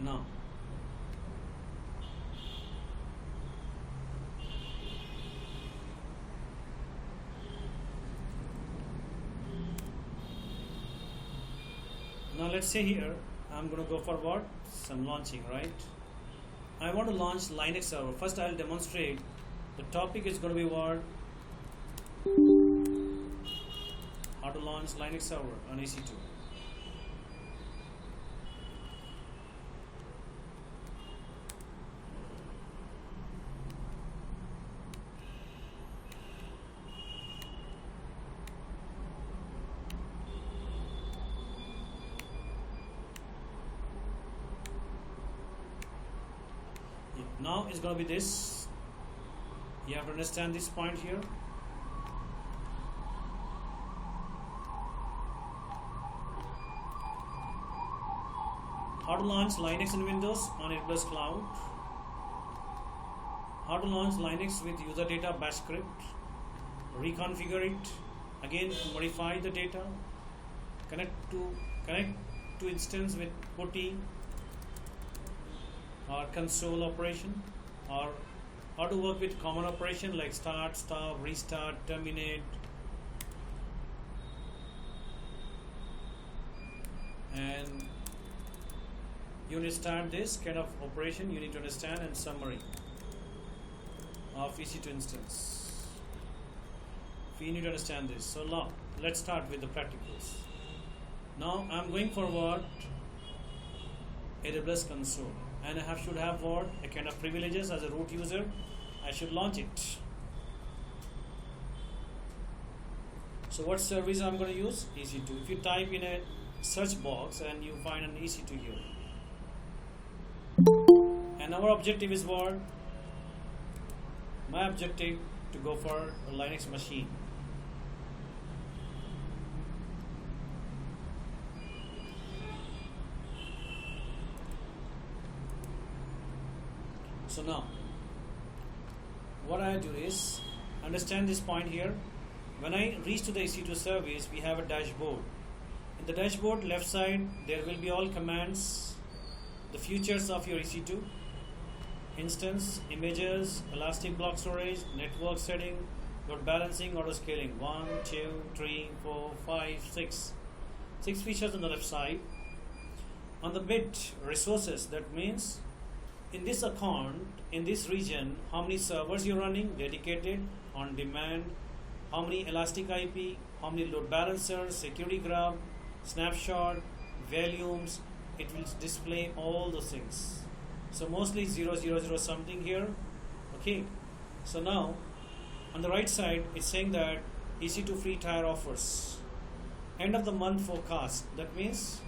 Now, let's say here I'm going to go for what? Some launching, right? I want to launch Linux server. First I'll demonstrate. The topic is going to be what? How to launch Linux server on EC2. Now it's going to be this. You have to understand this point here. How to launch Linux and Windows on AWS Cloud. How to launch Linux with user data bash script. Reconfigure it. Again, modify the data. Connect to instance with PuTTY or console operation, or how to work with common operation like start, stop, restart, terminate, and you need to start this kind of operation. You need to understand and summary of EC2 instance. We need to understand this. So now let's start with the practicals. Now I'm going for what? AWS console. And I should have what? A kind of privileges as a root user. I should launch it. So what service I'm going to use? EC2. If you type in a search box and you find an EC2 here. And our objective is what? My objective to go for a Linux machine. So now, what I do is, understand this point here. When I reach to the EC2 service, we have a dashboard. In the dashboard, left side, there will be all commands, the features of your EC2, instance, images, elastic block storage, network setting, load balancing, auto scaling. 1, 2, 3, 4, 5, 6. 6 features on the left side. On the bit, resources, that means in this account, in this region, how many servers you're running, dedicated, on demand, how many elastic IP, how many load balancers, security graph, snapshot, volumes. It will display all those things. So mostly 000 something here. Okay. So now, on the right side, it's saying that EC2 free tier offers. End of the month forecast. That means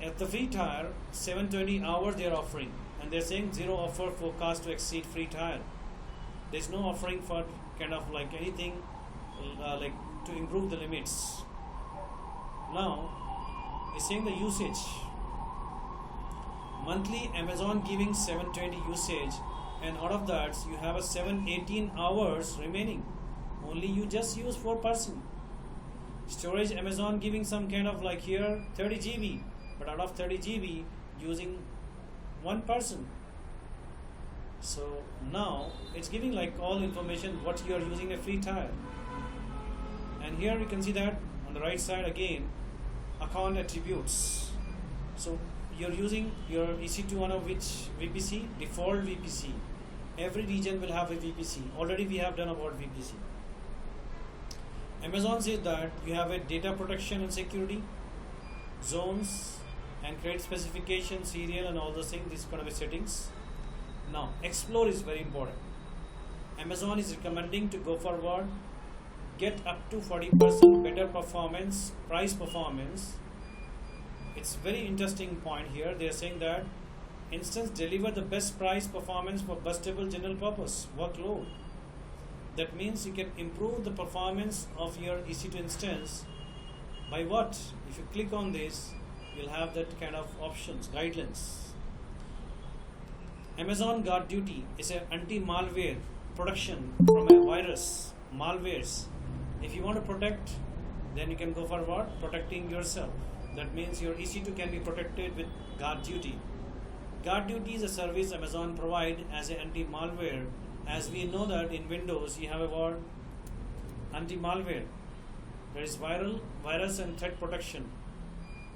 at the free tier, 720 hours they are offering. And they're saying zero offer forecast to exceed free tier. There's no offering for kind of like anything like to improve the limits. Now, it's saying the usage. Monthly Amazon giving 720 usage, and out of that you have a 718 hours remaining. Only you just use 4%. Storage Amazon giving some kind of like here 30 GB, but out of 30 GB using 1%. So now it's giving like all information what you are using a free tier. And here you can see that on the right side again, account attributes. So you're using your EC2 on a which VPC? Default VPC. Every region will have a VPC. Already we have done about VPC. Amazon says that you have a data protection and security, zones, and create specification, serial, and all those things. These kind of settings. Now, explore is very important. Amazon is recommending to go forward, get up to 40% better performance, price performance. It's very interesting point here. They are saying that instance deliver the best price performance for bustable general purpose workload. That means you can improve the performance of your EC2 instance by what? If you click on this, you'll have that kind of options, guidelines. Amazon Guard Duty is an anti-malware protection from a virus, malwares. If you want to protect, then you can go for what? Protecting yourself. That means your EC2 can be protected with Guard Duty. Guard Duty is a service Amazon provide as an anti-malware. As we know that in Windows you have a word anti-malware. There is virus and threat protection.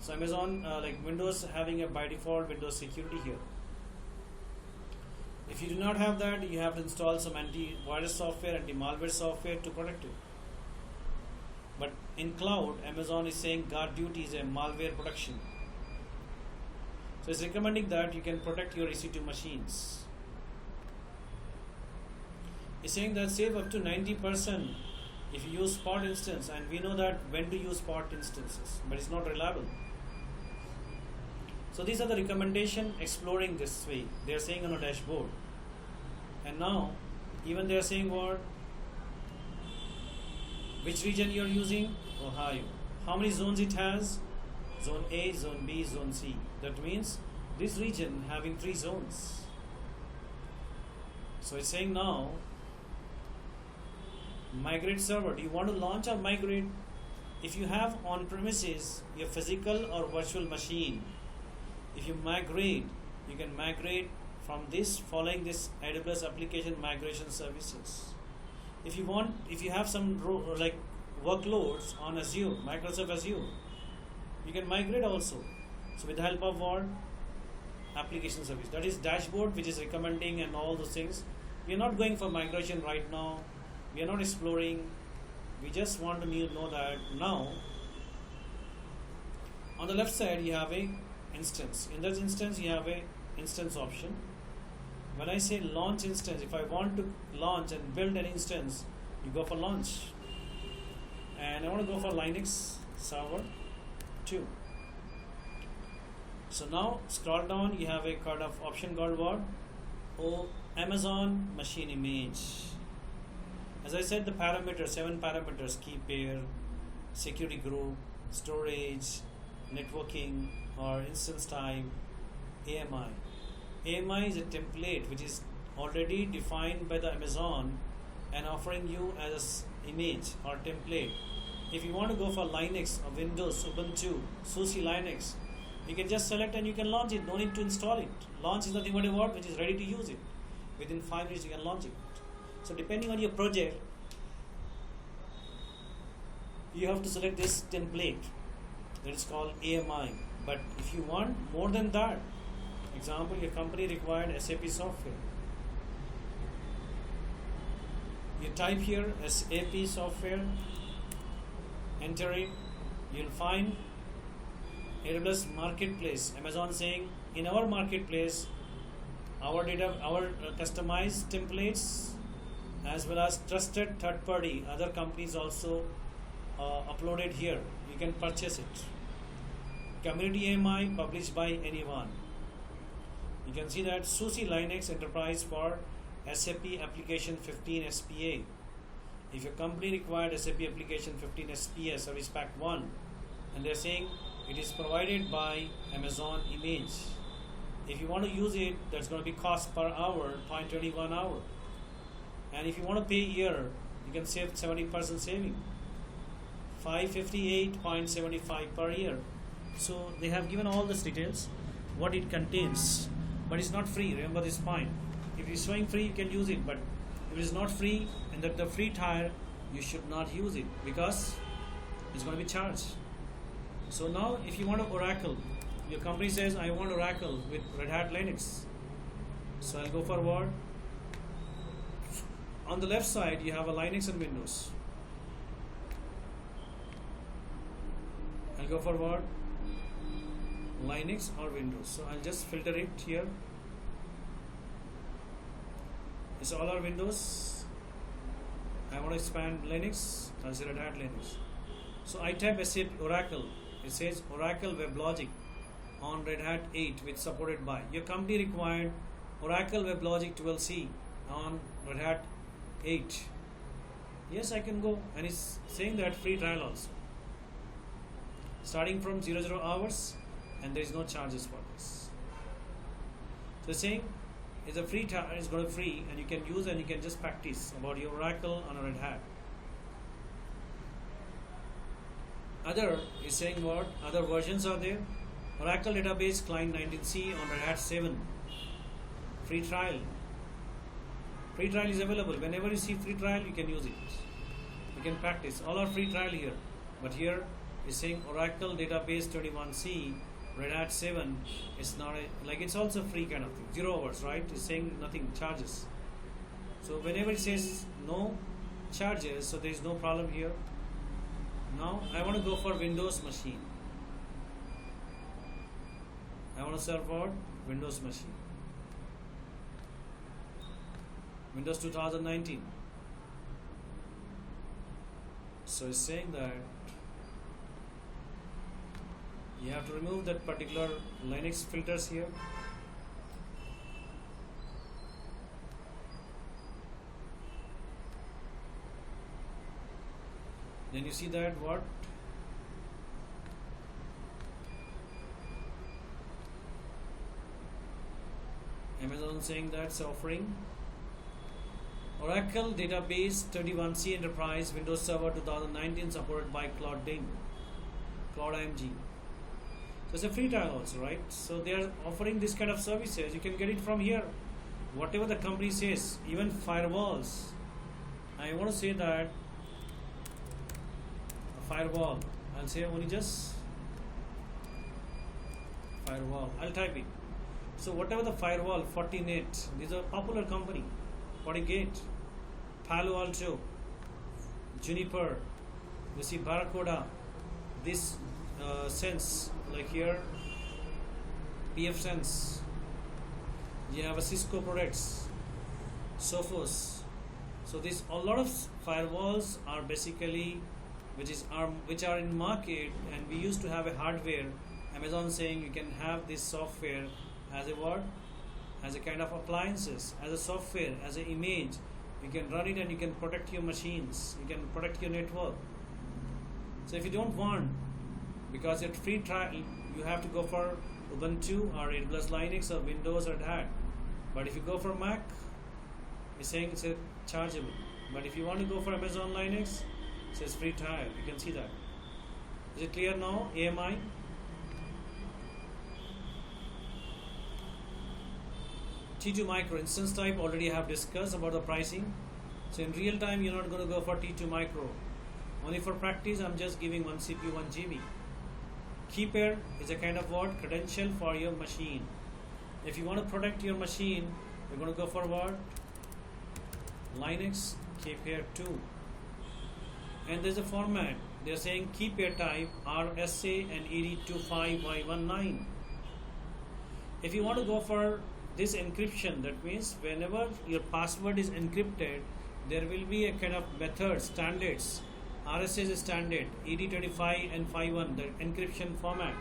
So Amazon, like Windows, having a by default Windows security here. If you do not have that, you have to install some anti-virus software, anti-malware software to protect it. But in cloud, Amazon is saying Guard Duty is a malware protection. So it's recommending that you can protect your EC2 machines. It's saying that save up to 90% if you use spot instance, and we know that when to use spot instances, but it's not reliable. So these are the recommendation exploring this way. They are saying on a dashboard. And now, even they are saying what? Which region you are using? Ohio. How many zones it has? Zone A, Zone B, Zone C. That means this region having 3 zones. So it's saying now, migrate server. Do you want to launch or migrate? If you have on premises your physical or virtual machine, if you migrate, you can migrate from this following this AWS application migration services. If you have some like workloads on Azure, Microsoft Azure, you can migrate also. So with the help of what? Application service. That is dashboard which is recommending and all those things. We are not going for migration right now. We are not exploring. We just want to know that now. On the left side you have a instance. In that instance you have a instance option. When I say launch instance, if I want to launch and build an instance, you go for launch. And I want to go for Linux server 2. So now scroll down, you have a kind of option called what? Amazon machine image. As I said, the parameters, 7 parameters: key pair, security group, storage, networking, or instance type, AMI. AMI is a template which is already defined by the Amazon and offering you as an image or template. If you want to go for Linux or Windows, Ubuntu, SUSE Linux, you can just select and you can launch it. No need to install it. Launch is nothing but a word which is ready to use it. Within 5 minutes you can launch it. So depending on your project, you have to select this template that is called AMI. But if you want more than that, example, your company required SAP software. You type here SAP software, enter it, you'll find AWS marketplace. Amazon saying in our marketplace, our data, our customized templates, as well as trusted third party, other companies also uploaded here. You can purchase it. Community AMI published by anyone. You can see that SUSE Linux Enterprise for SAP Application 15 SPA. If your company required SAP Application 15 SPA Service Pack 1, and they're saying it is provided by Amazon Image. If you want to use it, that's going to be cost per hour, 0.21 hour. And if you want to pay a year, you can save 70% saving, 558.75 per year. So they have given all these details, what it contains, but it's not free. Remember this point. If it's showing free, you can use it, but if it is not free and the free tier, you should not use it because it's going to be charged. So now, if you want Oracle, your company says I want Oracle with Red Hat Linux. So I'll go for what? On the left side, you have a Linux and Windows. I'll go for what? Linux or Windows. So I'll just filter it here. It's all our Windows. I want to expand Linux. I'll say Red Hat Linux. So I type SAP Oracle. It says Oracle WebLogic on Red Hat 8 with supported by. Your company required Oracle WebLogic 12c on Red Hat 8. Yes, I can go, and it's saying that free trial also. Starting from 00 hours, and there is no charges for this. So it's saying it's a free trial, it's got a free, and you can use and you can just practice about your Oracle on a Red Hat. Other is saying what? Other versions are there. Oracle Database Client 19C on Red Hat 7. Free trial. Free trial is available. Whenever you see free trial, you can use it. You can practice. All are free trial here. But here is saying Oracle Database 21C, Red Hat 7. It's not like it's also free kind of thing. 0 hours, right? It's saying nothing charges. So whenever it says no charges, so there is no problem here. Now I want to go for Windows machine. I want to serve for Windows machine. Windows 2019. So it's saying that you have to remove that particular Linux filters here. Then you see that what? Amazon saying that's offering Oracle Database 31C Enterprise Windows Server 2019 supported by Cloud IMG. So it's a free trial also, right? So they are offering this kind of services. You can get it from here. Whatever the company says, even firewalls. I want to say that a firewall. I'll say only just firewall. I'll type it. So whatever the firewall, Fortinet, these are popular company. FortiGate, Palo Alto, Juniper, you see Barracuda, this Sense, like here, PF Sense, you have a Cisco products, Sophos. So this a lot of firewalls are basically which are in market, and we used to have a hardware. Amazon saying you can have this software as a what? As a kind of appliances, as a software, as an image. You can run it and you can protect your machines, you can protect your network. So if you don't want, because it's free trial, you have to go for Ubuntu or AWS Linux or Windows or Red Hat. But if you go for Mac, it's saying it's a chargeable. But if you want to go for Amazon Linux, it says free trial. You can see that. Is it clear now? AMI? T2 micro instance type already I have discussed about the pricing. So in real time you're not going to go for T2 micro. Only for practice I'm just giving 1 CPU 1 GB. Key pair is a kind of what? Credential for your machine. If you want to protect your machine, you're going to go for what? Linux key pair 2. And there's a format. They're saying key pair type RSA and ED25Y19. If you want to go for this encryption, that means whenever your password is encrypted, there will be a kind of method, standards. RSA is standard, ED25 and 51, the encryption format.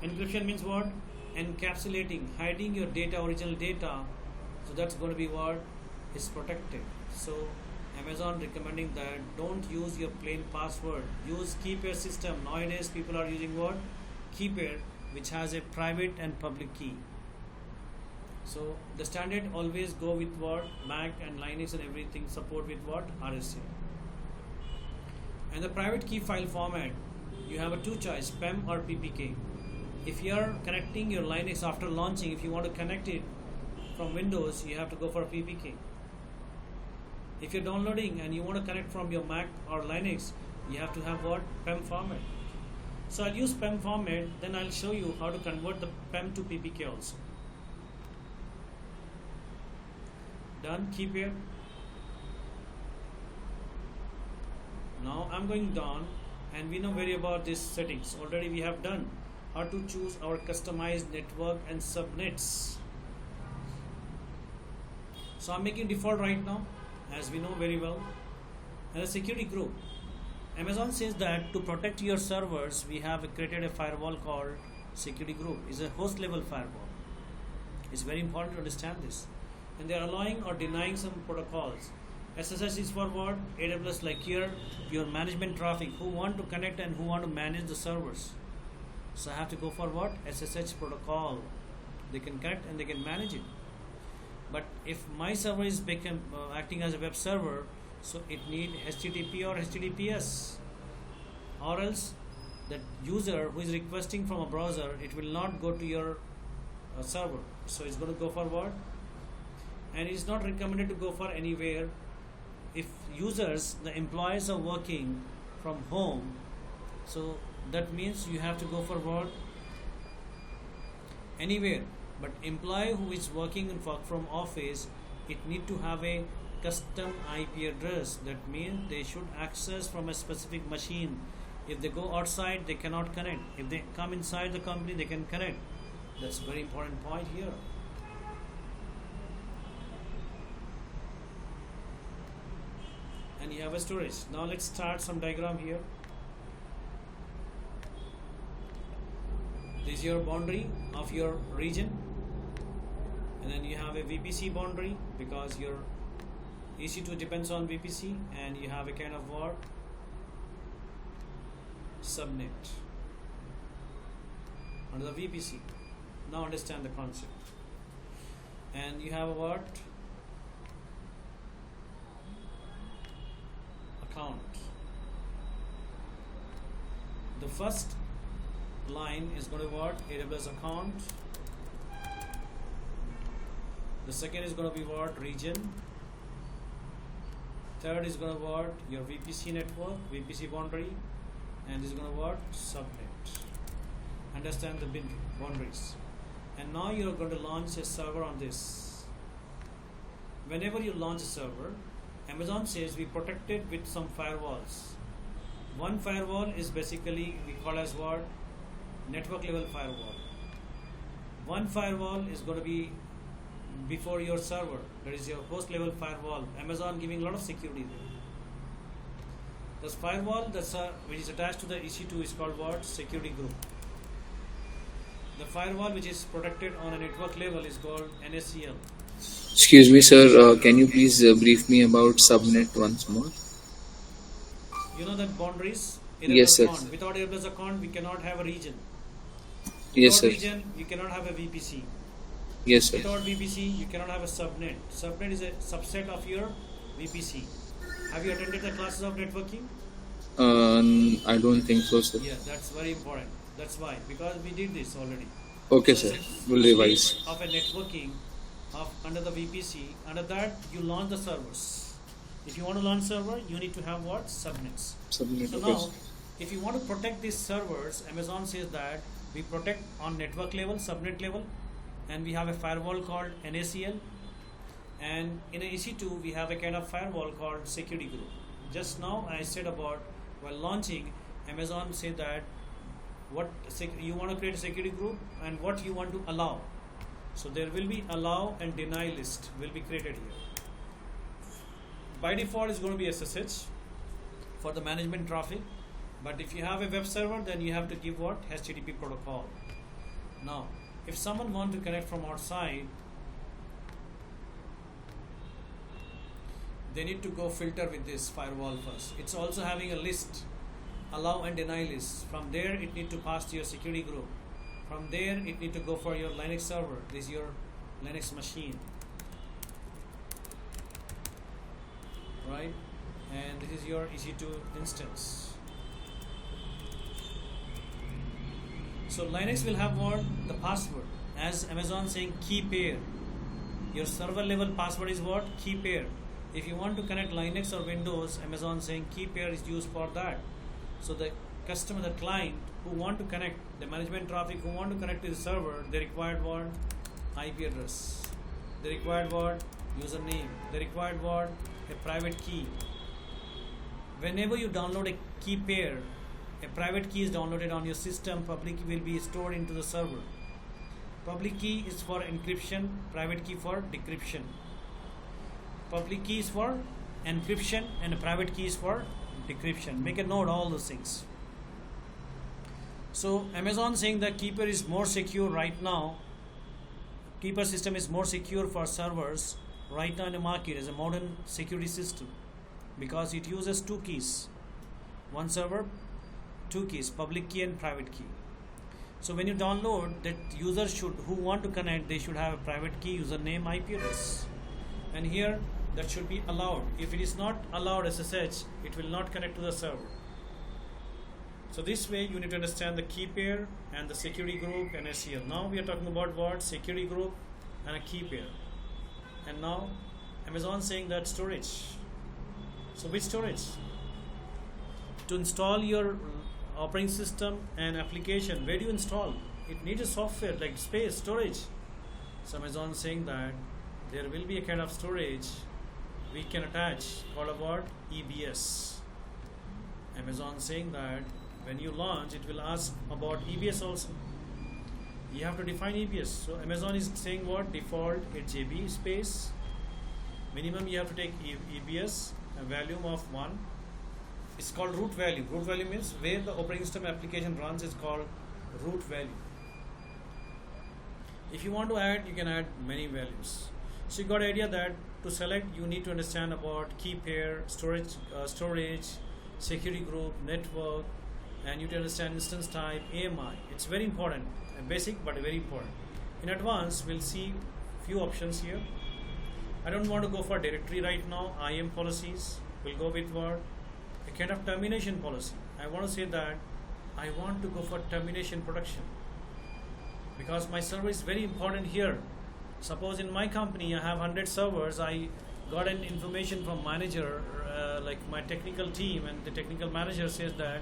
Encryption means what? Encapsulating, hiding your data, original data. So that's going to be what is protected. So Amazon recommending that don't use your plain password. Use key pair system. Nowadays people are using what? Key pair, which has a private and public key. So the standard always go with what? Mac and Linux and everything support with what? RSA. And the private key file format, you have a two choice, PEM or PPK. If you are connecting your Linux after launching, if you want to connect it from Windows, you have to go for PPK. If you're downloading and you want to connect from your Mac or Linux, you have to have what? PEM format. So I'll use PEM format, then I'll show you how to convert the PEM to PPK also. Done, keep here. Now I'm going down and we know very about these settings. Already we have done how to choose our customized network and subnets. So I'm making default right now, as we know very well. And a security group. Amazon says that to protect your servers, we have created a firewall called security group. It's a host level firewall. It's very important to understand this. And they are allowing or denying some protocols. SSH is for what? AWS, like here, your management traffic, who want to connect and who want to manage the servers. So I have to go for what? SSH protocol. They can connect and they can manage it. But if my server is acting as a web server, so it need HTTP or HTTPS. Or else that user who is requesting from a browser, it will not go to your server. So it's going to go forward, and it's not recommended to go for anywhere. If users, the employees are working from home, so that means you have to go forward anywhere. But employee who is working in from office, it need to have a custom IP address. That means they should access from a specific machine. If they go outside, they cannot connect. If they come inside the company, they can connect. That's a very important point here. And you have a storage. Now let's start some diagram here. This is your boundary of your region, and then you have a VPC boundary because your EC2 depends on VPC, and you have a kind of what? Subnet under the VPC. Now understand the concept. And you have a what? Account. The first line is going to be what? AWS account. The second is going to be what? Region. Third is going to be what? Your VPC network, VPC boundary, and this is going to be what? Subnet. Understand the boundaries. And now you are going to launch a server on this. Whenever you launch a server, Amazon says we protect it with some firewalls. One firewall is basically we call as what? Network level firewall. One firewall is going to be before your server, that is your host level firewall. Amazon giving a lot of security there. This firewall which is attached to the EC2 is called what? Security group. The firewall which is protected on a network level is called NACL. Excuse me, sir. Can you please brief me about subnet once more? You know that boundaries? Yes, sir. Account. Without AWS account, we cannot have a region. Yes, sir. Without region, you cannot have a VPC. Yes, sir. Without VPC, you cannot have a subnet. Subnet is a subset of your VPC. Have you attended the classes of networking? I don't think so, sir. Yeah, that's very important. That's why, because we did this already. Okay, So sir. it's We'll revise. of a networking under the VPC. Under that, you launch the servers. If you want to launch server, you need to have what? Subnets. Subnet. So Okay. now, if you want to protect these servers, Amazon says that we protect on network level, subnet level, and we have a firewall called NACL. And in a EC2, we have a kind of firewall called security group. Just now, I said about while launching, Amazon said that what you want to create a security group and what you want to allow. So there will be allow and deny list will be created here. By default, it's going to be SSH for the management traffic. But if you have a web server, then you have to give what? HTTP protocol. Now, if someone wants to connect from outside, they need to go filter with this firewall first. It's also having a list, allow and deny list. From there, it need to pass to your security group. From there, it need to go for your Linux server. This is your Linux machine, right? And this is your EC2 instance. So Linux will have what? The password. As Amazon saying key pair. Your server level password is what? Key pair. If you want to connect Linux or Windows, Amazon saying key pair is used for that. So the customer, the client who want to connect, the management traffic who want to connect to the server, they required what? IP address. They required what? Username. They required what? A private key. Whenever you download a key pair, a private key is downloaded on your system, public key will be stored into the server. Public key is for encryption, private key for decryption. Public key is for encryption and a private key is for decryption. Make a note all those things. So Amazon saying that Keeper is more secure right now. Keeper system is more secure for servers right now in the market as a modern security system because it uses two keys. One server, two keys, public key and private key. So when you download, that users who want to connect, they should have a private key, username, IP address. And here that should be allowed. If it is not allowed SSH, it will not connect to the server. So this way you need to understand the key pair and the security group and SCL. Now we are talking about what? Security group and a key pair. And now Amazon saying that storage. So which storage? To install your operating system and application, where do you install? It needs a software like space, storage. So Amazon saying that there will be a kind of storage we can attach called what? EBS. Amazon saying that when you launch, it will ask about EBS also. You have to define EBS. So Amazon is saying what? Default, it's JB space. Minimum you have to take EBS, a value of 1. It's called root value. Root value means where the operating system application runs is called root value. If you want to add, you can add many values. So you got idea that to select, you need to understand about key pair, storage, security group, network, and you need to understand instance type, AMI. It's very important, basic but very important. In advance, we'll see few options here. I don't want to go for directory right now. IAM policies. We'll go with what? A kind of termination policy. I want to say that I want to go for termination protection because my server is very important here. Suppose in my company I have 100 servers. I got an information from manager, like my technical team, and the technical manager says that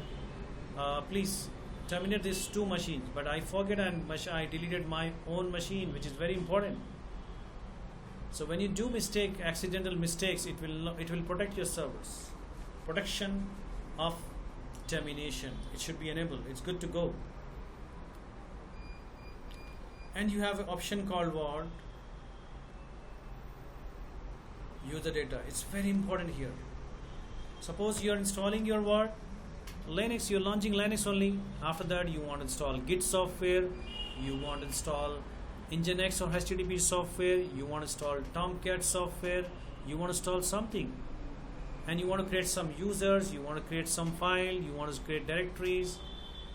please terminate these 2 machines. But I forget and I deleted my own machine, which is very important. So when you do accidental mistakes, it will protect your servers. Protection of termination. It should be enabled. It's good to go. And you have an option called what? User data. It's very important here. Suppose you are installing your what? Linux. You're launching Linux only. After that, you want to install Git software. You want to install Nginx or HTTP software. You want to install Tomcat software. You want to install something. And you want to create some users. You want to create some file. You want to create directories.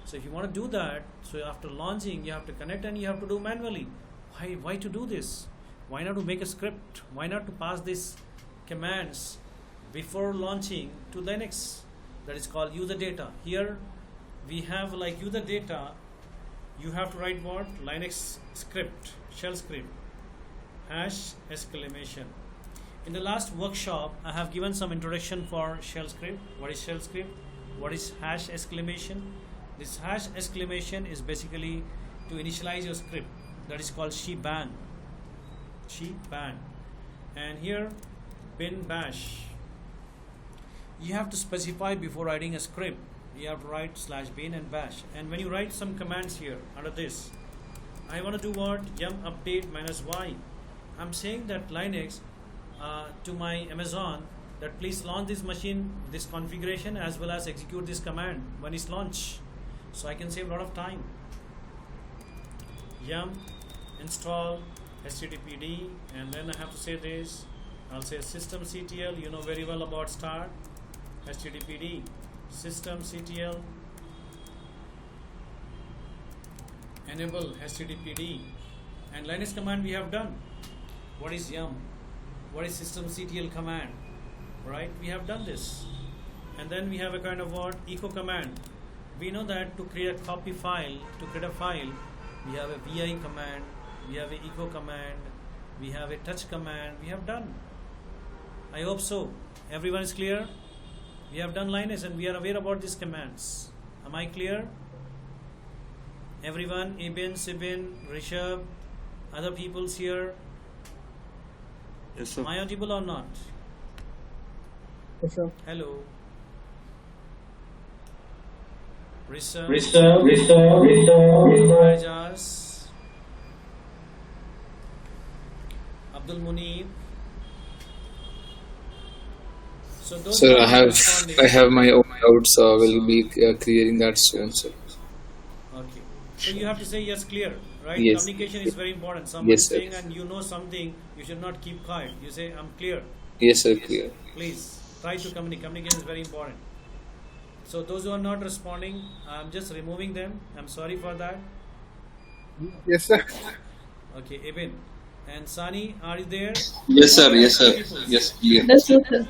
So if you want to do that, so after launching, you have to connect and you have to do manually. Why to do this? Why not to make a script? Why not to pass these commands before launching to Linux? That is called user data. Here we have like user data. You have to write what? Linux script, shell script, #! In the last workshop, I have given some introduction for shell script. What is shell script? What is #! This #! is basically to initialize your script. That is called shebang. And here bin bash. You have to specify before writing a script. You have to write /bin and bash. And when you write some commands here under this, I want to do what? Yum update -y. I'm saying that Linux to my Amazon that please launch this machine, this configuration, as well as execute this command when it's launched. So I can save a lot of time. Yum install httpd, and then I have to say this. I'll say systemctl. You know very well about start httpd systemctl enable httpd, and Linux command we have done. What is yum? What is systemctl command? Right? We have done this, and then we have a kind of what? Echo command. We know that to create a copy file, to create a file, we have a vi command, we have a echo command, we have a touch command. We have done. I hope so. Everyone is clear? We have done Linux and we are aware about these commands. Am I clear? Everyone, Ibn, Sibin, Rishabh, other people's here. Yes, sir. Am I audible or not? Yes, sir. Hello. Rishabh. Rajaz. Abdul Munib. So those Sir, are I responding. have my own doubts. Will be clearing that soon, sir. Okay. So you have to say yes, clear, right? Yes. Communication is very important. Someone Yes, is sir. saying and you know something, you should not keep quiet. You say, I'm clear. Yes, sir. Clear. Please try to communicate. Communication is very important. So those who are not responding, I'm just removing them. I'm sorry for that. Yes, sir. Okay, Ibn. And Sani, are you there? Yes, sir. What are Yes, the sir. peoples? Yes, clear. That's okay.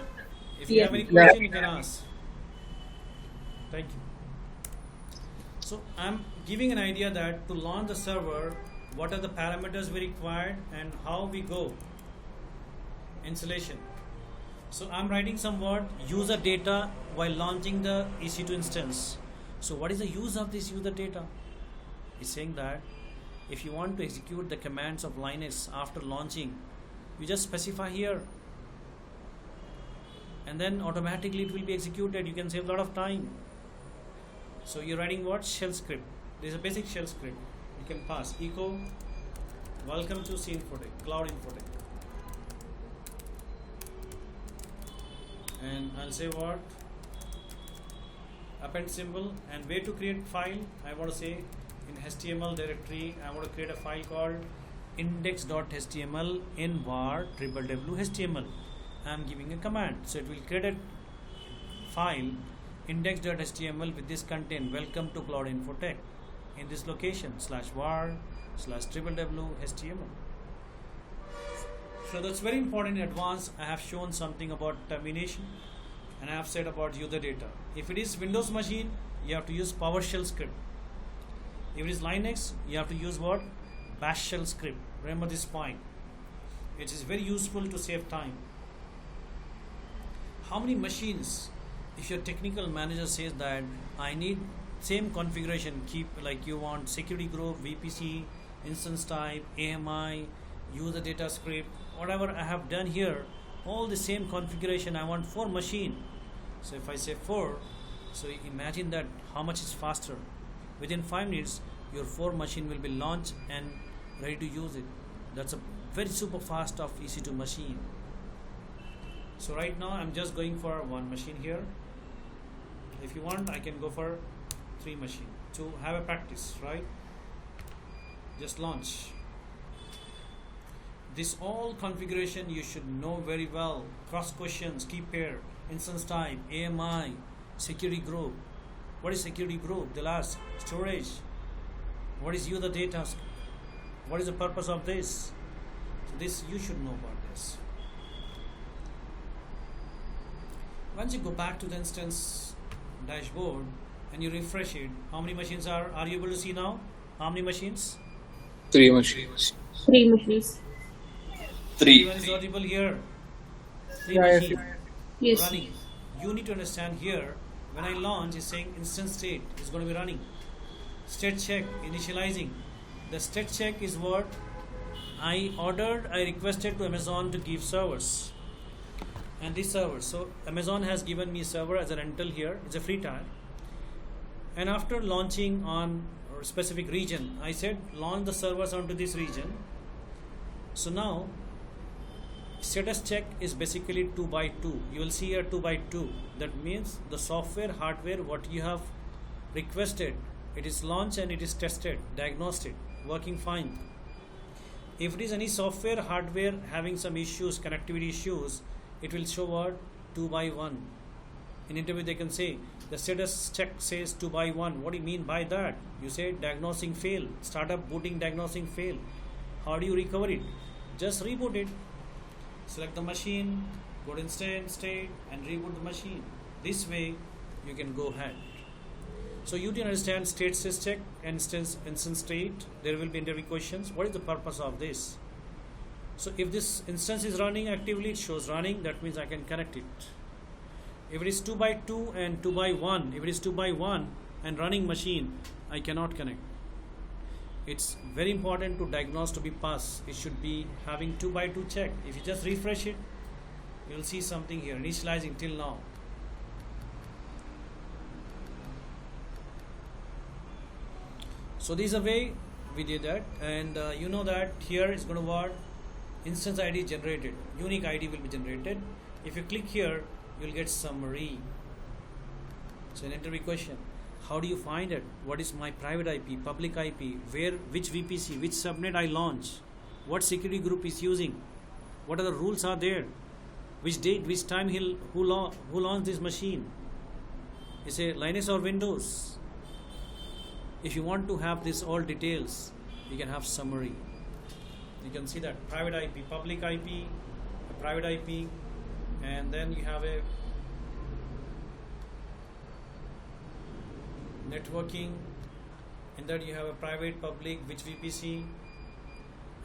If you have any Yeah. question, you can ask. Thank you. So I'm giving an idea that to launch the server, what are the parameters we required and how we go installation. So I'm writing some word user data while launching the EC2 instance. So what is the use of this user data? It's saying that if you want to execute the commands of Linux after launching, you just specify here and then automatically it will be executed. You can save a lot of time. So you're writing what? Shell script. This is a basic shell script. You can pass echo welcome to C Infotech, Cloud Infotech. And I'll say what? Append symbol, and where to create file. I want to say in HTML directory I want to create a file called index.html in var www.html. I'm giving a command, so it will create a file index.html with this content welcome to Cloud Infotech in this location /var/www.html. So that's very important in advance. I have shown something about termination and I have said about user data. If it is Windows machine, you have to use PowerShell script. If it is Linux, you have to use what? Bash shell script. Remember this point. It is very useful to save time. How many machines, if your technical manager says that I need same configuration, keep like you want security group, VPC, instance type, AMI, user data script, whatever I have done here, all the same configuration, I want 4 machine. So if I say 4, so imagine that how much is faster. Within 5 minutes, your 4 machine will be launched and ready to use it. That's a very super fast of EC2 machine. So right now I'm just going for 1 machine here. If you want, I can go for 3 machine to have a practice, right? Just launch. This all configuration you should know very well. Cross questions, key pair, instance type, AMI, security group. What is security group? They'll ask. Storage. What is user data? What is the purpose of this? So this you should know about this. Once you go back to the instance dashboard and you refresh it, how many machines are you able to see now? How many machines? 3 machines. 3 machines. 3. Everyone is audible here. 3 Yeah, yes, machines Yes. running. You need to understand here, when I launch, it's saying instance state is going to be running. State check, initializing. The state check is what? I requested to Amazon to give servers. And this server, so Amazon has given me server as a rental here. It's a free trial. And after launching on a specific region, I said launch the servers onto this region. So now status check is basically 2 by 2. You will see here 2 by 2. That means the software, hardware, what you have requested, it is launched and it is tested, diagnosed, working fine. If it is any software, hardware having some issues, connectivity issues, it will show what? 2 by 1. In interview they can say the status check says 2 by 1. What do you mean by that? You say diagnosing fail, startup booting diagnosing fail. How do you recover it? Just reboot it. Select the machine, go to instance state and reboot the machine. This way you can go ahead. So you didn't understand state says check, instance state. There will be interview questions. What is the purpose of this? So if this instance is running actively, it shows running. That means I can connect it. If it is 2 by 2 and 2 by 1, if it is 2 by 1 and running machine, I cannot connect. It's very important to diagnose to be pass. It should be having 2 by 2 check. If you just refresh it, you'll see something here, initializing till now. So this is a way we did that, and you know that here is going to what? Instance ID generated, unique ID will be generated. If you click here, you'll get summary. So an interview question. How do you find it? What is my private IP, public IP? Where, which VPC, which subnet I launch? What security group is using? What are the rules are there? Which date, which time who launched this machine? Is it Linux or Windows? If you want to have this all details, you can have summary. You can see that private IP, public IP, private IP, and then you have a networking, In that you have a private, public, which VPC,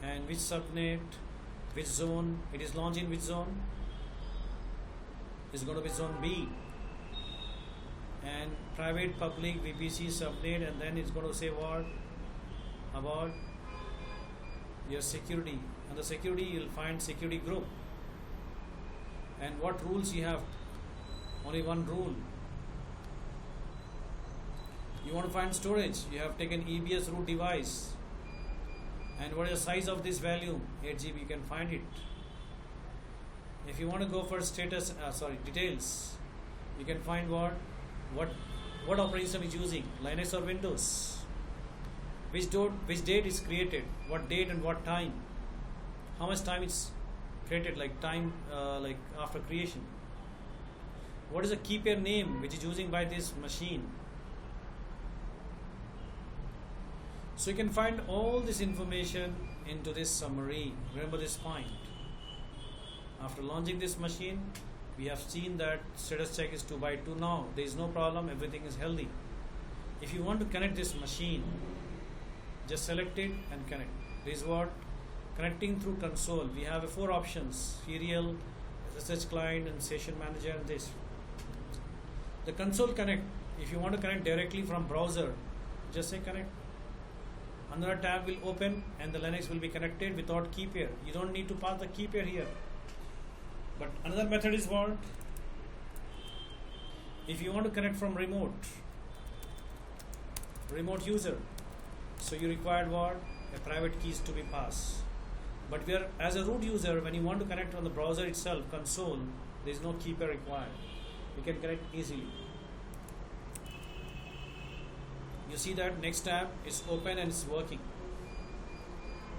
and which subnet, which zone. It is launched in which zone? It's going to be zone B. And private, public, VPC, subnet, and then it's going to say what? About your security. And the security, you'll find security group. And what rules you have? Only one rule. You want to find storage, you have taken EBS root device. And what is the size of this value? 8 GB, you can find it. If you want to go for status, details, you can find what operating system is using, Linux or Windows. Which date is created, what date and what time, how much time it's created, like time like after creation. What is the key pair name which is using by this machine? So you can find all this information into this summary. Remember this point. After launching this machine, we have seen that status check is 2x2 now. There is no problem, everything is healthy. If you want to connect this machine, just select it and connect. This is what? Connecting through console. We have 4 options: serial, SSH client, and session manager, and this. The console connect. If you want to connect directly from browser, just say connect. Another tab will open and the Linux will be connected without key pair. You don't need to pass the key pair here. But another method is what? If you want to connect from remote user, so you required what? A private keys to be passed. But we are, as a root user, when you want to connect on the browser itself, console, there is no key pair required. You can connect easily. You see that next tab is open and it's working.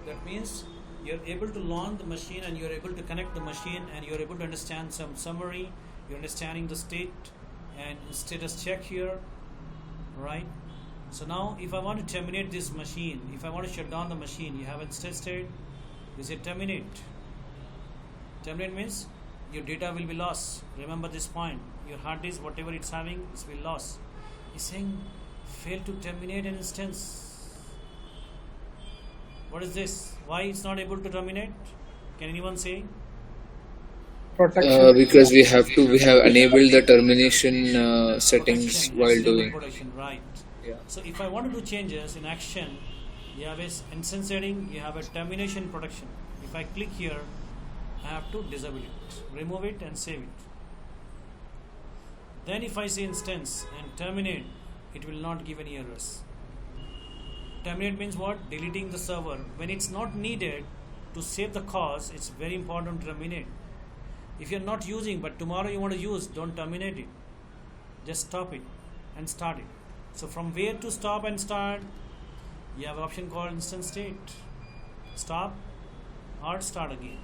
That means you're able to launch the machine and you're able to connect the machine and you're able to understand some summary. You're understanding the state and status check here, right? So now if I want to terminate this machine, if I want to shut down the machine, you haven't tested, you say terminate. Terminate means your data will be lost. Remember this point. Your hard disk, whatever it's having, it will be lost. It's saying fail to terminate an instance. What is this? Why it's not able to terminate? Can anyone say? Protection. Because we have enabled the termination settings Protection, while yes, doing. protection, right. Yeah. So if I want to do changes in action, you have a instance setting, you have a termination protection. If I click here, I have to disable it, remove it and save it. Then if I say instance and terminate, it will not give any errors. Terminate means what? Deleting the server. When it's not needed to save the cause, it's very important to terminate. If you're not using but tomorrow you want to use, don't terminate it. Just stop it and start it. So from where to stop and start, you have an option called instance state. Stop or start again.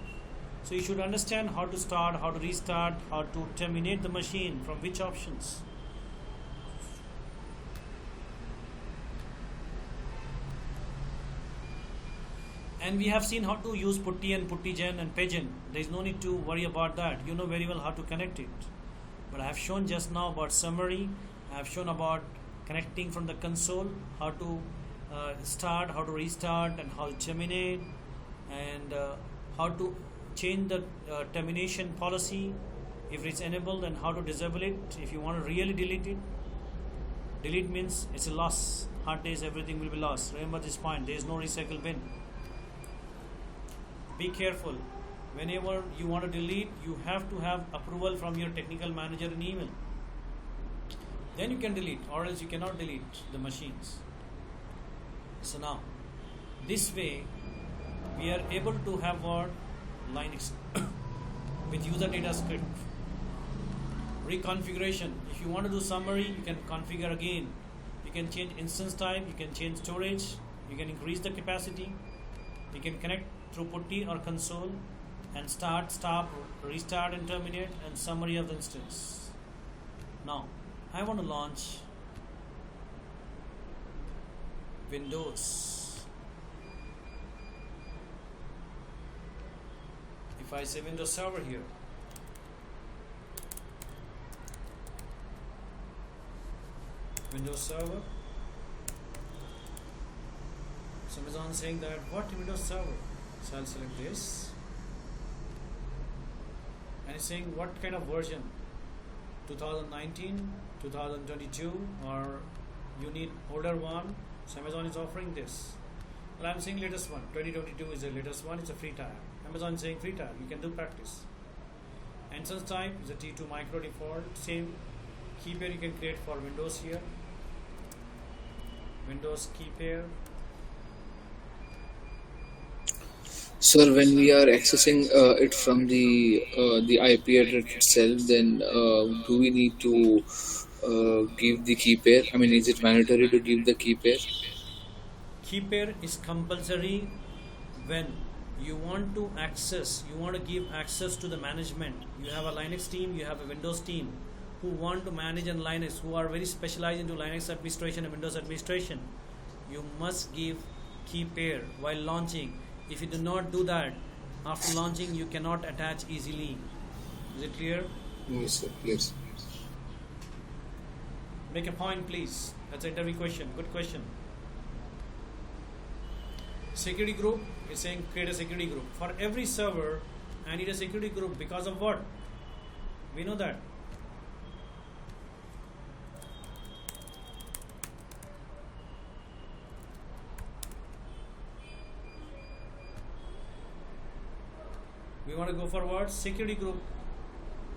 So you should understand how to start, how to restart, how to terminate the machine, from which options. And we have seen how to use putty and puttygen and pigeon. There is no need to worry about that. You know very well how to connect it. But I have shown just now about summary. I have shown about connecting from the console, how to start, how to restart, and how to terminate, and how to change the termination policy if it's enabled, and how to disable it if you want to really delete it. Delete means it's a loss. Hard disk, everything will be lost. Remember this point. There is no recycle bin. Be careful. Whenever you want to delete, you have to have approval from your technical manager in email. Then you can delete, or else you cannot delete the machines. So now, this way, we are able to have what? Linux with user data script. Reconfiguration. If you want to do summary, you can configure again. You can change instance type, you can change storage, you can increase the capacity, you can connect through putty or console, and start, stop, restart and terminate, and summary of the instance. Now, I want to launch Windows. If I say Windows Server here, Windows Server, Amazon saying that what Windows Server? So I'll select this, and it's saying what kind of version, 2019, 2022, or you need older one. So Amazon is offering this. But I'm saying latest one, 2022 is the latest one. It's a free tier. Amazon is saying free tier. You can do practice. Instance type is a T2 micro default. Same key pair you can create for Windows here. Windows key pair. Sir, when we are accessing it from the IP address itself, then do we need to give the key pair? I mean, is it mandatory to give the key pair? Key pair is compulsory when you want to access, you want to give access to the management. You have a Linux team, you have a Windows team who want to manage in Linux, who are very specialized into Linux administration and Windows administration. You must give key pair while launching. If you do not do that, after launching you cannot attach easily. Is it clear? Yes, sir. Yes. Make a point, please. That's an interview question. Good question. Security group is saying create a security group. For every server, I need a security group. Because of what? We know that. We want to go for what? Security group.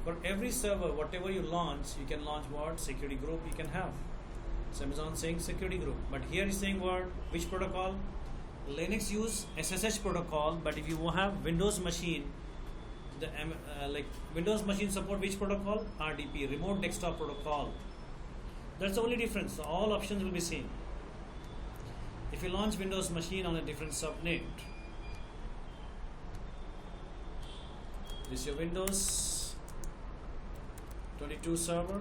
For every server, whatever you launch, you can launch what? Security group you can have. So Amazon saying security group. But here is saying what? Which protocol? Linux use SSH protocol, but if you have Windows machine, the like Windows machine support which protocol? RDP, remote desktop protocol. That's the only difference. So all options will be same. If you launch Windows machine on a different subnet, this is your Windows 22 server,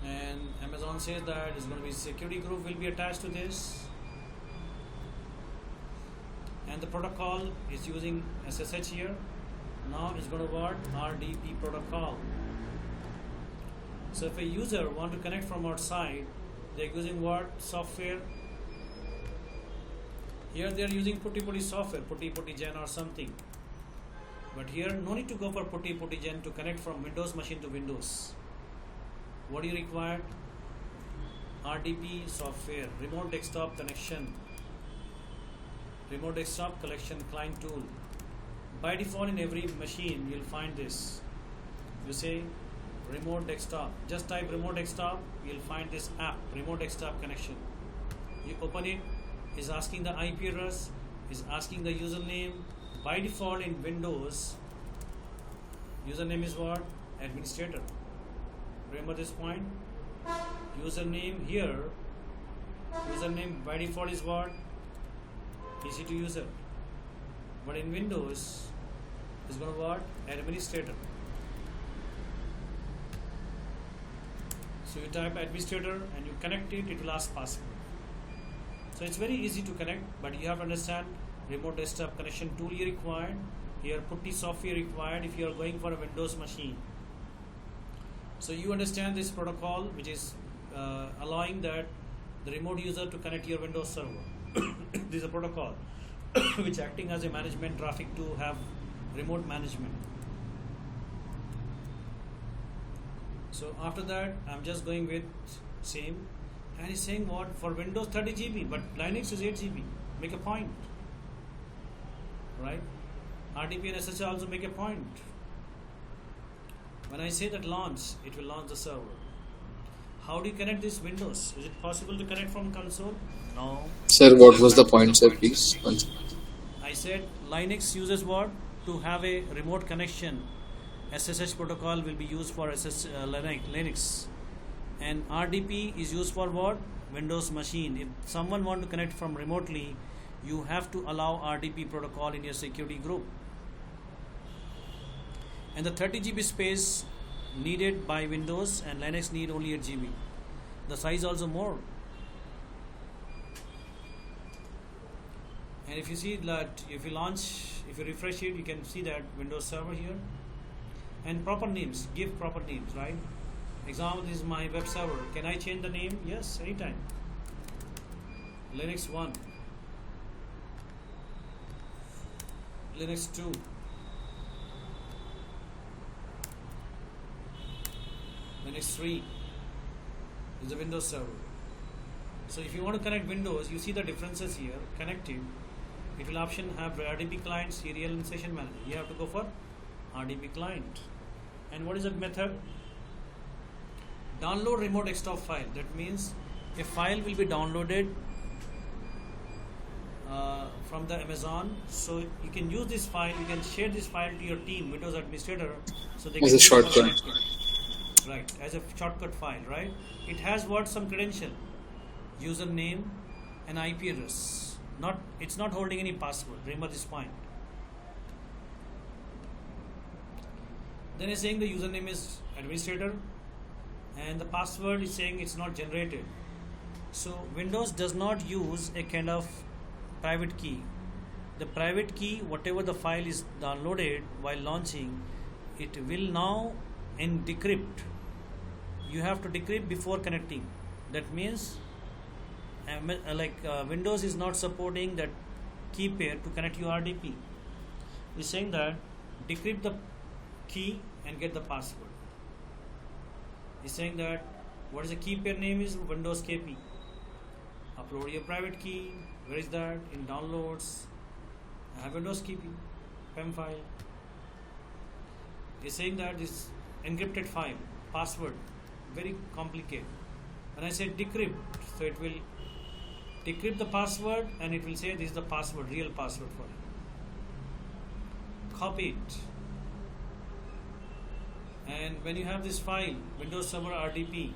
and Amazon says that it's going to be security group will be attached to this, and the protocol is using SSH here. Now it's going to what? RDP protocol. So if a user want to connect from outside, they're using what? Software. Here they are using putty software, putty gen or something. But here no need to go for putty gen to connect from Windows machine to Windows. What do you require? RDP software, remote desktop connection, remote desktop collection client tool. By default in every machine you'll find this. You say remote desktop, just type remote desktop, you'll find this app, remote desktop connection. You open it, is asking the IP address, is asking the username. By default in Windows, username is what? Administrator. Remember this point? Username here, username by default is what? EC2 user. But in Windows, is going to what? Administrator. So you type administrator and you connect it, it will ask password. So it's very easy to connect, but you have to understand remote desktop connection tool you required. Here putty software required if you are going for a Windows machine. So you understand this protocol, which is allowing that the remote user to connect your Windows server. This is a protocol which acting as a management traffic to have remote management. So after that, I'm just going with same. And he's saying what? For Windows 30 GB, but Linux is 8 GB. Make a point. Right? RDP and SSH also make a point. When I say that launch, it will launch the server. How do you connect this Windows? Is it possible to connect from console? No. Sir, what was the point, sir, please? I said Linux uses what? To have a remote connection. SSH protocol will be used for Linux. And RDP is used for what? Windows machine. If someone want to connect from remotely, you have to allow RDP protocol in your security group. And the 30 GB space needed by Windows and Linux need only 8 GB. The size also more. And if you see that, if you refresh it, you can see that Windows server here. And proper names, give proper names, right? Example, this is my web server. Can I change the name? Yes, anytime. Linux 1, Linux 2, Linux 3 is the Windows server. So if you want to connect Windows, you see the differences here. Connective, it will option have RDP client, serial and session manager. You have to go for RDP client. And what is that method? Download remote desktop file. That means a file will be downloaded from the Amazon. So you can use this file. You can share this file to your team, Windows administrator, so they As can a shortcut. Right, as a shortcut file. Right. It has what, some credential, username and IP address. It's not holding any password. Remember this point. Then it's saying the username is administrator and the password is saying it's not generated. So Windows does not use a kind of private key. The private key, whatever the file is downloaded while launching, it will now decrypt. You have to decrypt before connecting. That means Windows is not supporting that key pair to connect your RDP. It's saying that decrypt the key and get the password. It's saying that what is the key pair name is Windows KP. Upload your private key. Where is that? In downloads. I have Windows KP PEM file. It's saying that this encrypted file, password, very complicated. When I say decrypt, so it will decrypt the password and it will say this is the password, real password for it. Copy it. And when you have this file, Windows Server RDP,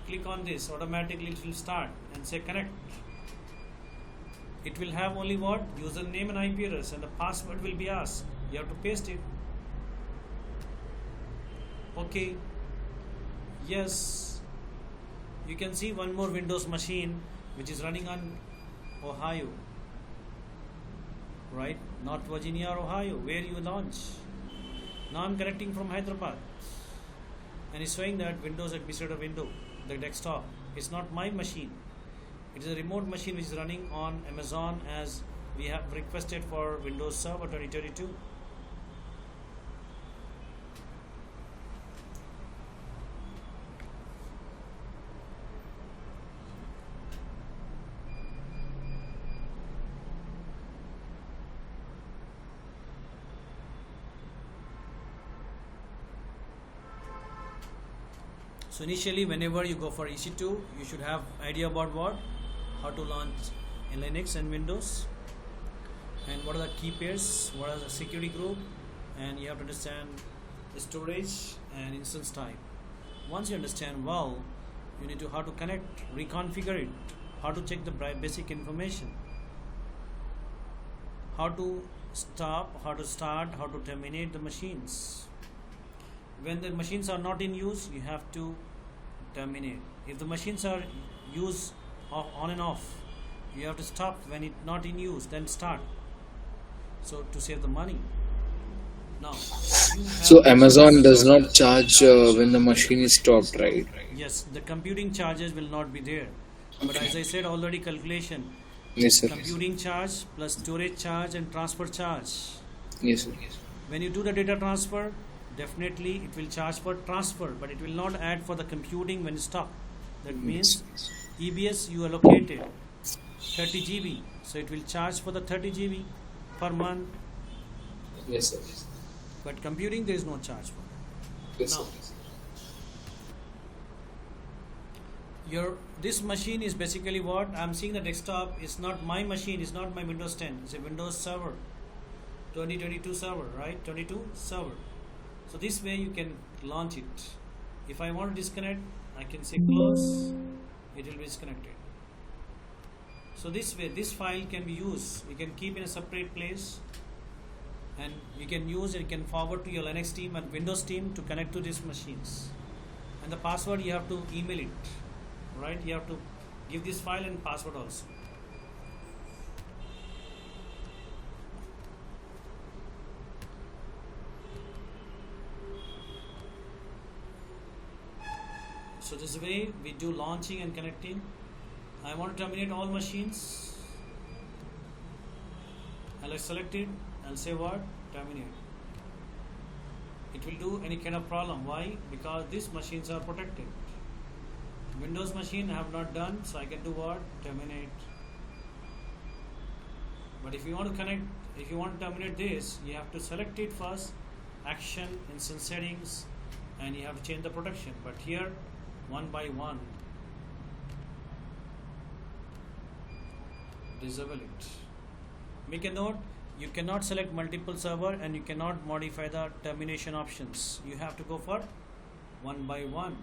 click on this, automatically it will start and say connect. It will have only what? Username and IP address, and the password will be asked. You have to paste it. Okay. Yes. You can see one more Windows machine which is running on Ohio. Right? Not Virginia or Ohio, where you launch. Now I'm connecting from Hyderabad. And it's showing that Windows administrator window, the desktop. It's not my machine. It is a remote machine which is running on Amazon as we have requested for Windows Server 2022. So initially, whenever you go for EC2, you should have idea about what? How to launch in Linux and Windows, and what are the key pairs, what are the security group, and you have to understand the storage and instance type. Once you understand well, you need to how to connect, reconfigure it, how to check the basic information, how to stop, how to start, how to terminate the machines. When the machines are not in use, you have to terminate. If the machines are used on and off, you have to stop. When it's not in use, then start. So to save the money. Now, So Amazon does not charge when the machine is stopped, right? yes, the computing charges will not be there. But as I said already, calculation, Yes, sir. computing charge plus storage charge and transfer charge. Yes, sir. When you do the data transfer, definitely it will charge for transfer, but it will not add for the computing when stop. That means EBS you allocated 30 GB, so it will charge for the 30 GB per month, Yes, sir. but computing there is no charge for. Yes, Now, sir. this machine is basically what I'm seeing. The desktop is not my machine, it's not my Windows 10, it's a Windows Server 2022 server, right? 22 server. So this way you can launch it. If I want to disconnect, I can say close, it will be disconnected. So this way this file can be used. You can keep in a separate place and you can use it, you can forward to your Linux team and Windows team to connect to these machines. And the password you have to email it, right? You have to give this file and password also. So this way we do launching and connecting. I want to terminate all machines. I'll select it and say what? Terminate. It will do any kind of problem. Why? Because these machines are protected. Windows machine I have not done, so I can do what? Terminate. But if you want to connect, if you want to terminate this, you have to select it first, action, instance settings, and you have to change the protection. But here, one by one, disable it. Make a note, you cannot select multiple server and you cannot modify the termination options. You have to go for one by one.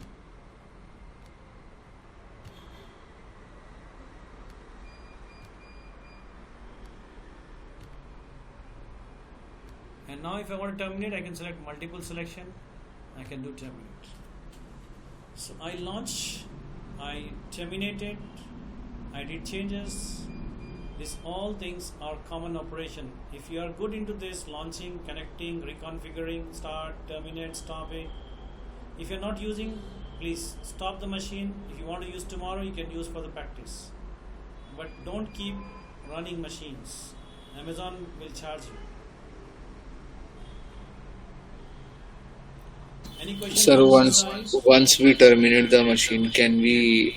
And now if I want to terminate, I can select multiple selection. I can do terminate. So I launch, I terminated, I did changes. These all things are common operation. If you are good into this, launching, connecting, reconfiguring, start, terminate, stop it. If you are not using, please stop the machine. If you want to use tomorrow, you can use for the practice. But don't keep running machines. Amazon will charge you. Any questions? Sir, once we terminate the machine, can we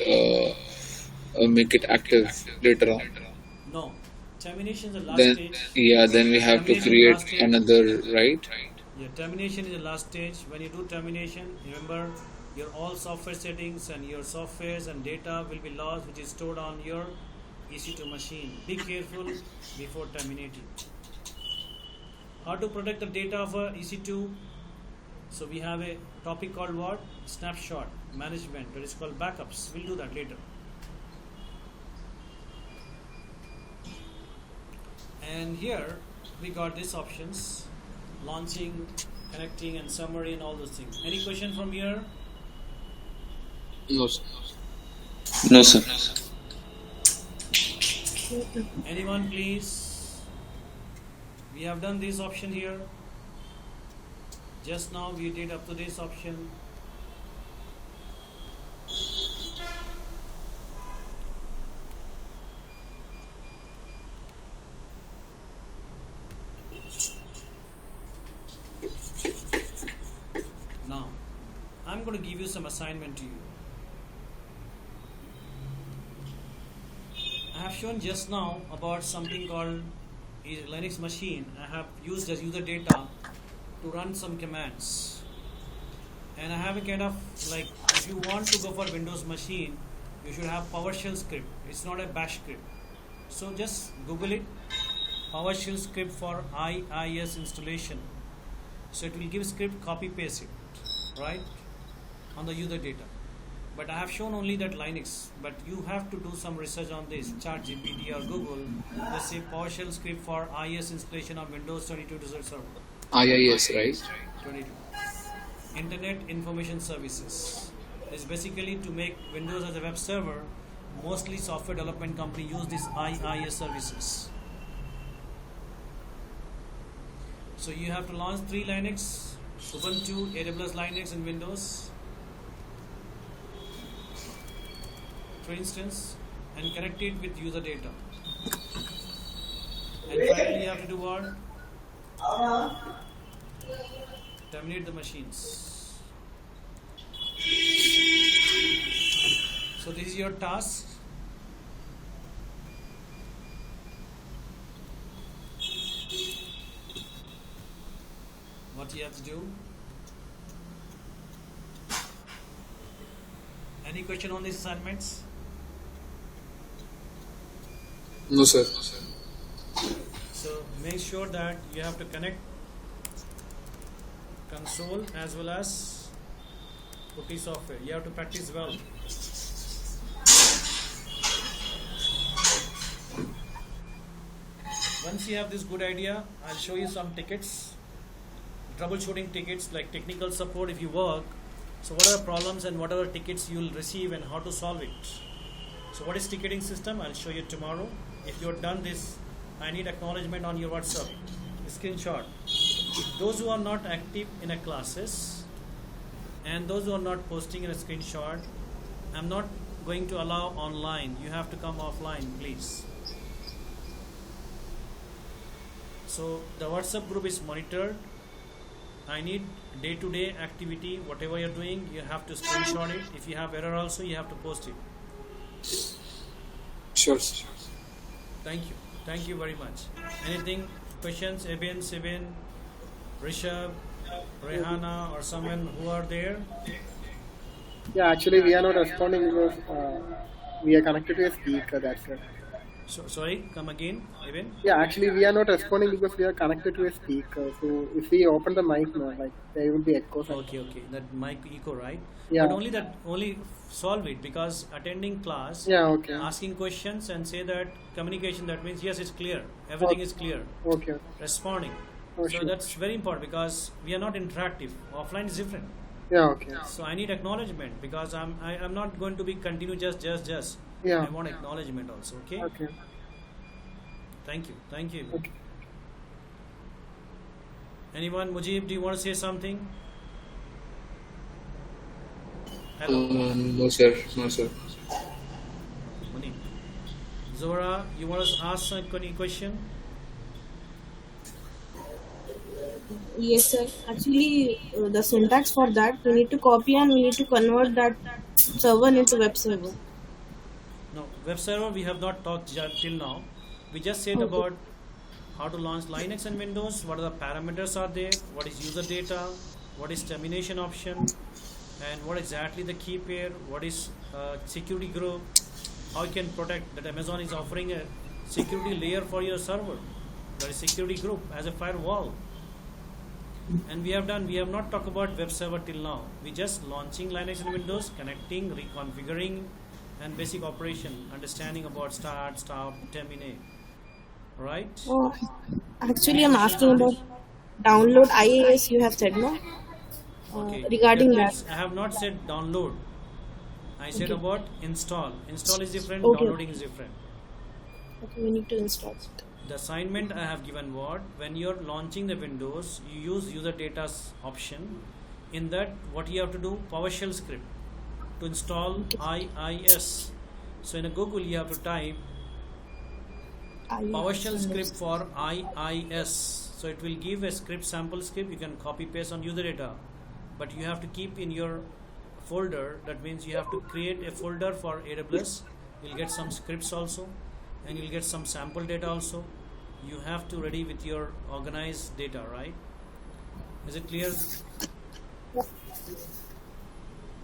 make it active later on? No. Termination is the last Then stage. yeah, then we have to Termination is the create last stage. another, right? Yeah, termination is the last stage. When you do termination, remember your all software settings and your softwares and data will be lost, which is stored on your EC2 machine. Be careful before terminating. How to protect the data of a EC2? So we have a topic called what? Snapshot management. That is called backups. We'll do that later. And here we got these options: launching, connecting, and summary, and all those things. Any question from here? No, sir. No, sir. Anyone, please? We have done this option here. Just now we did up to this option. Now, I'm going to give you some assignment to you. I have shown just now about something called a Linux machine. I have used as user data to run some commands. And I have a kind of like, if you want to go for Windows machine, you should have PowerShell script. It's not a bash script. So just Google it, PowerShell script for IIS installation. So it will give script, copy paste it, right, on the user data. But I have shown only that Linux, but you have to do some research on this, ChatGPT or Google. Let's say PowerShell script for IIS installation on Windows 22 Desert Server. IIS, right? 22. Internet Information Services. It's basically to make Windows as a web server. Mostly software development company use these IIS services. So you have to launch 3 Linux, Ubuntu, AWS Linux and Windows, for instance, and connect it with user data. And finally you have to do what? Terminate the machines. So this is your task. What you have to do. Any question on these assignments? No, sir. So make sure that you have to connect console as well as putty software. You have to practice well. Once you have this good idea, I'll show you some tickets, troubleshooting tickets like technical support if you work. So what are the problems and what are the tickets you'll receive and how to solve it. So what is ticketing system? I'll show you tomorrow. If you're done this, I need acknowledgement on your WhatsApp. Screenshot. Those who are not active in a classes and those who are not posting in a screenshot, I'm not going to allow online. You have to come offline, please. So the WhatsApp group is monitored. I need day-to-day activity, whatever you're doing, you have to screenshot it. If you have error also, you have to post it. Sure. Thank you very much. Anything, questions, Eben, Sibin, Rishabh, Rehana, or someone who are there? Yeah, actually, we are not responding because we are connected to a speaker. That's it. So, sorry, come again, Eben? Yeah, actually, we are not responding because we are connected to a speaker. So if we open the mic now, like there will be echo. Okay, that mic echo, right? Yeah. But only solve it, because attending class, Yeah. Okay. asking questions and say that communication, that means yes, it's clear, everything is clear. Okay. Responding. Oh, So sure. that's very important, because we are not interactive. Offline is different. Yeah. Okay. So I need acknowledgement, because I'm not going to be continue just. Yeah. I want acknowledgement also. Okay. Okay. Thank you. Okay. Anyone, Mujib, do you want to say something? Hello, No, sir. No, sir. Munib. Zora, you want to ask any question? Yes, sir. Actually, the syntax for that, we need to copy and we need to convert that server into web server. No, web server we have not talked till now. We just said Okay. about how to launch Linux and Windows, what are the parameters are there, what is user data, what is termination option, and what exactly the key pair, what is security group, how you can protect that. Amazon is offering a security layer for your server, that is security group as a firewall. And we have not talked about web server till now. We just launching Linux and Windows, connecting, reconfiguring, and basic operation, understanding about start, stop, terminate. Right? Oh, actually, I'm asking about download IAS. You have said no. Okay. Regarding That that. means I have not said download. I said Okay. about install. Install is different, Okay. downloading is different. Okay, we need to install it. The assignment I have given what? When you're launching the Windows, you use user data's option. In that, what you have to do? PowerShell script to install IIS. So in a Google, you have to type PowerShell script for IIS. So it will give a script, sample script. You can copy paste on user data, but you have to keep in your folder. That means you have to create a folder for AWS. You'll get some scripts also, and you'll get some sample data also. You have to ready with your organized data, right? Is it clear?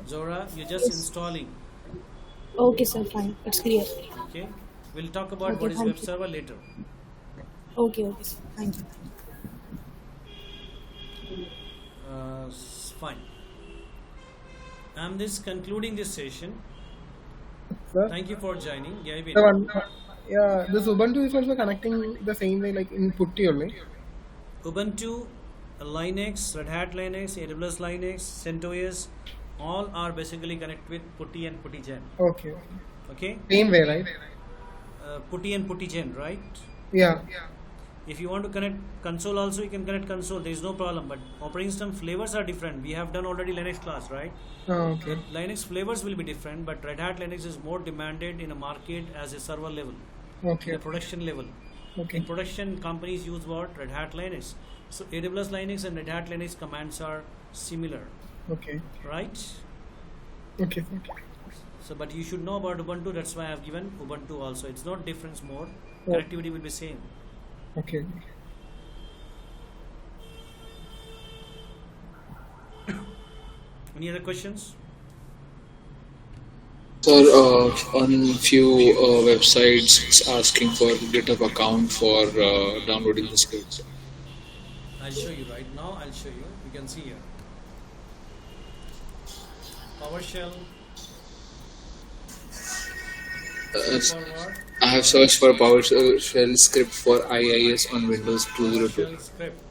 Zora, you're just Yes. installing. Okay, sir, fine. It's clear. Okay, we'll talk about Okay, what is thank web you. server later. Okay, sir. Thank you. Fine. I'm just concluding this session. Sir. Thank you for joining. Yeah, So yeah, this Ubuntu is also connecting the same way, like in Putty only. Ubuntu, Linux, Red Hat Linux, AWS Linux, CentOS, all are basically connected with Putty and PuttyGen. Okay. Okay, Same way, right? Putty and PuttyGen, right? Yeah. If you want to connect console also, you can connect console. There is no problem. But operating system flavors are different. We have done already Linux class, right? Oh, okay. Linux flavors will be different, but Red Hat Linux is more demanded in a market as a server level, Okay. the production level. Okay. In production, companies use what? Red Hat Linux. So AWS Linux and Red Hat Linux commands are similar, Okay. right? Okay. So, but you should know about Ubuntu. That's why I have given Ubuntu also. It's not difference more. Yeah. Connectivity will be same. Okay. Any other questions? Sir, on few websites, it's asking for GitHub account for downloading the scripts. I'll show you right now. I'll show you. You can see here. PowerShell. Forward. I have searched for PowerShell script for IIS on Windows 2002. PowerShell script.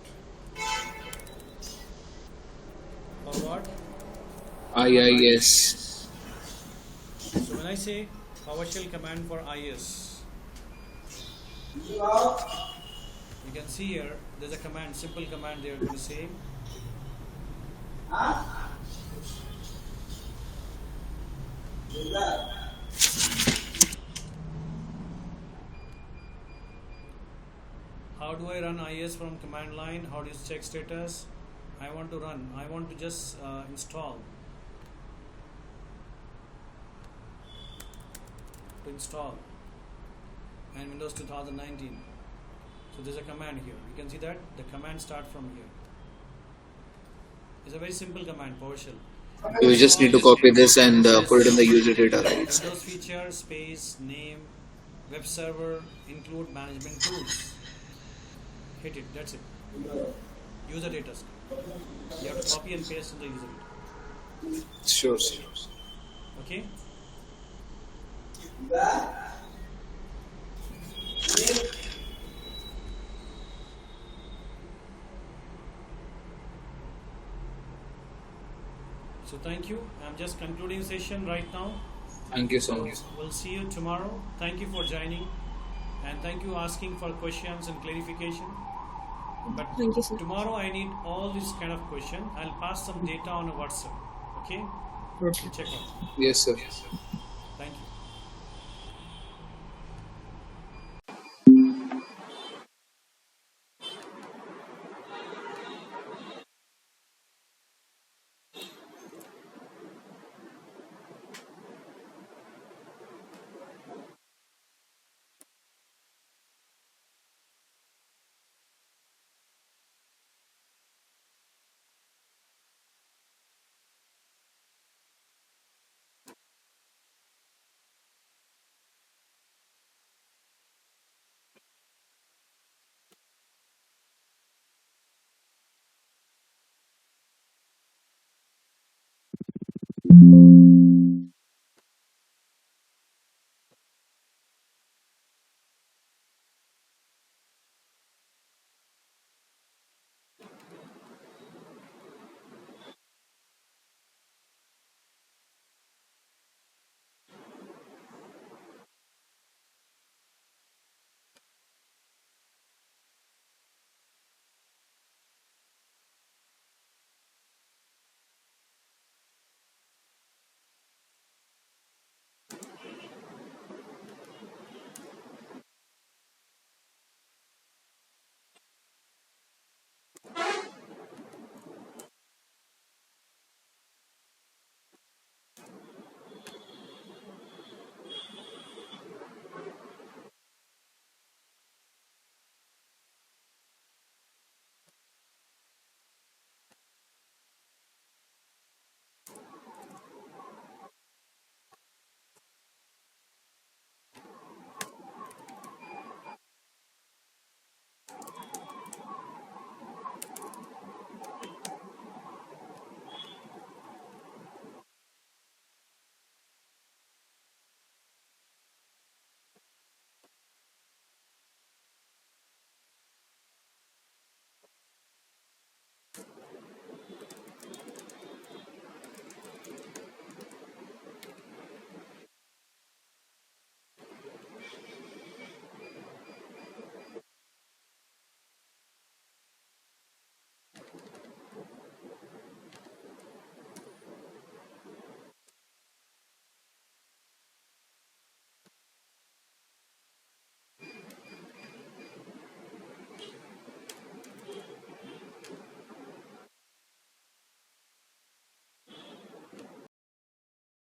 Forward. IIS. So when I say PowerShell command for IS, you can see here there's a command, simple command there to say how do I run IS from command line? How do you check status? I want to run. I want to just install. To install and Windows 2019. So there's a command here. You can see that the command start from here. It's a very simple command, PowerShell. We just need to copy this and put it in the user data, right? Windows feature, space, name, web server, include management tools. Hit it, that's it. User data. You have to copy and paste in the user data. Sure. Okay? So thank you. I'm just concluding session right now. Thank you so much. We'll see you tomorrow. Thank you for joining, and thank you asking for questions and clarification. But Thank you, sir. tomorrow I need all this kind of question. I'll pass some data on a WhatsApp. Okay? Okay. Check out. Yes, sir. Thank you.